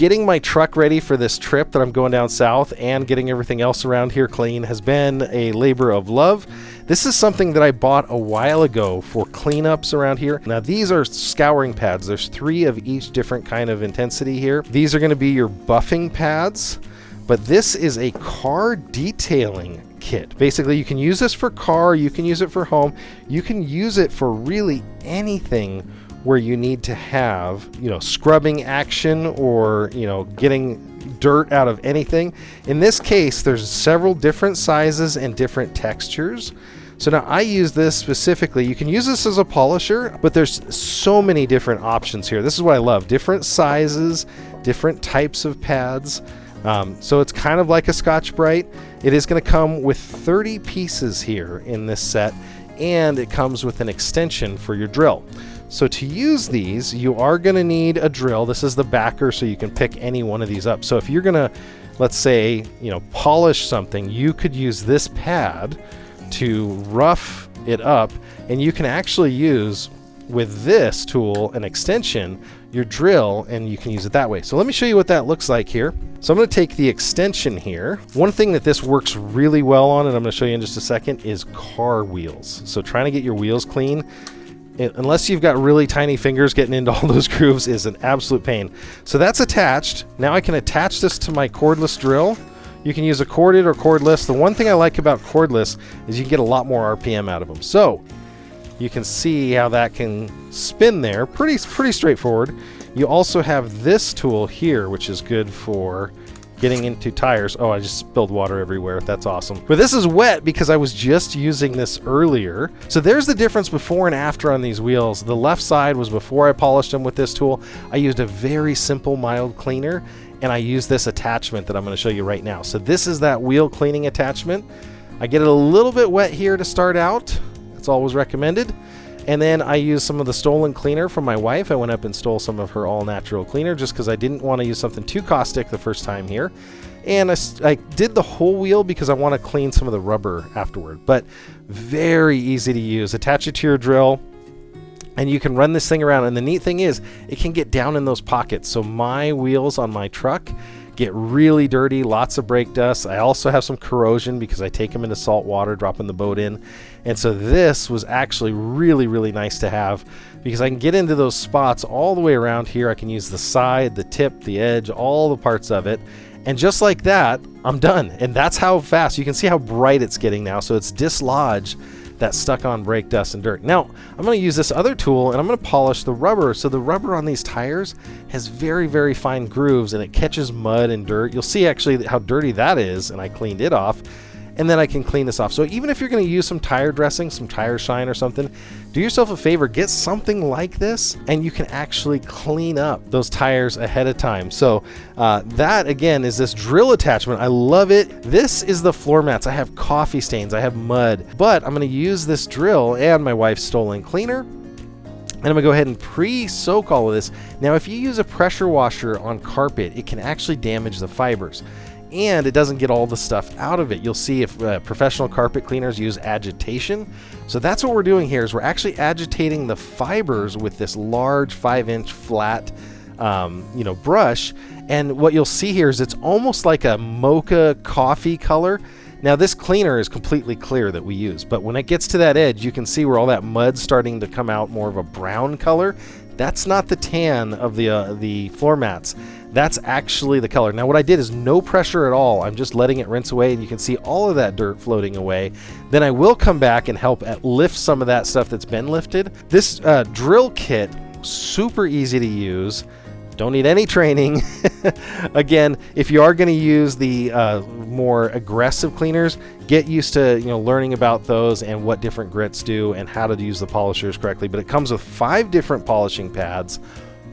getting my truck ready for this trip that I'm going down south and getting everything else around here clean has been a labor of love. This is something that I bought a while ago for cleanups around here. Now these are scouring pads. There's 3 of each different kind of intensity here. These are going to be your buffing pads, but this is a car detailing kit. Basically, you can use this for car, you can use it for home, you can use it for really anything where you need to have, scrubbing action or, getting dirt out of anything. In this case, there's several different sizes and different textures. So now I use this specifically. You can use this as a polisher, but there's so many different options here. This is what I love. Different sizes, different types of pads. So it's kind of like a Scotch-Brite. It is going to come with 30 pieces here in this set, and it comes with an extension for your drill. So to use these, you are going to need a drill. This is the backer, so you can pick any one of these up. So if you're going to, let's say, polish something, you could use this pad to rough it up, and you can actually use, with this tool, an extension, your drill, and you can use it that way. So let me show you what that looks like here. So I'm going to take the extension here. One thing that this works really well on, and I'm going to show you in just a second, is car wheels. So trying to get your wheels clean, unless you've got really tiny fingers, getting into all those grooves is an absolute pain. So that's attached. Now I can attach this to my cordless drill. You can use a corded or cordless. The one thing I like about cordless is you can get a lot more RPM out of them. So you can see how that can spin there. Pretty straightforward. You also have this tool here, which is good for getting into tires. Oh, I just spilled water everywhere. That's awesome. But this is wet because I was just using this earlier. So there's the difference before and after on these wheels. The left side was before I polished them with this tool. I used a very simple, mild cleaner, and I used this attachment that I'm going to show you right now. So this is that wheel cleaning attachment. I get it a little bit wet here to start out. That's always recommended. And then I used some of the Stolen cleaner from my wife. I went up and stole some of her all-natural cleaner just because I didn't want to use something too caustic the first time here. And I did the whole wheel because I want to clean some of the rubber afterward. But very easy to use. Attach it to your drill, and you can run this thing around. And the neat thing is, it can get down in those pockets. So my wheels on my truck get really dirty, lots of brake dust. I also have some corrosion because I take them into salt water, dropping the boat in. And so this was actually really, really nice to have because I can get into those spots all the way around here. I can use the side, the tip, the edge, all the parts of it. And just like that, I'm done. And that's how fast. You can see how bright it's getting now. So it's dislodged that stuck on brake dust and dirt. Now, I'm going to use this other tool and I'm going to polish the rubber. So the rubber on these tires has very, very fine grooves and it catches mud and dirt. You'll see actually how dirty that is, and I cleaned it off. And then I can clean this off. So even if you're going to use some tire dressing, some tire shine or something, do yourself a favor, get something like this, and you can actually clean up those tires ahead of time. So that, again, is this drill attachment. I love it. This is the floor mats. I have coffee stains. I have mud. But I'm going to use this drill and my wife's Stolen cleaner, and I'm going to go ahead and pre-soak all of this. Now, if you use a pressure washer on carpet, it can actually damage the fibers. And it doesn't get all the stuff out of it. You'll see if professional carpet cleaners use agitation. So that's what we're doing here, is we're actually agitating the fibers with this large 5-inch flat brush. And what you'll see here is it's almost like a mocha coffee color. Now this cleaner is completely clear that we use, but when it gets to that edge, you can see where all that mud's starting to come out more of a brown color. That's not the tan of the floor mats. That's actually the color. Now what I did is no pressure at all. I'm just letting it rinse away, and you can see all of that dirt floating away. Then I will come back and help lift some of that stuff that's been lifted. This drill kit, super easy to use. Don't need any training. Again, if you are going to use the more aggressive cleaners, get used to learning about those and what different grits do and how to use the polishers correctly. But it comes with 5 different polishing pads,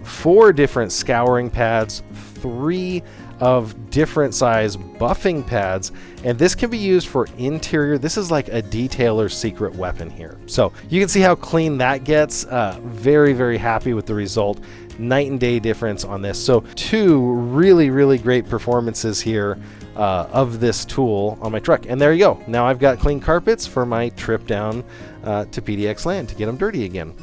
4 different scouring pads, 3 of different size buffing pads, and this can be used for interior. This is like a detailer's secret weapon here. So you can see how clean that gets. Very, very happy with the result. Night and day difference on this. So 2 really, really great performances here of this tool on my truck. And there you go. Now I've got clean carpets for my trip down to PDX Land to get them dirty again.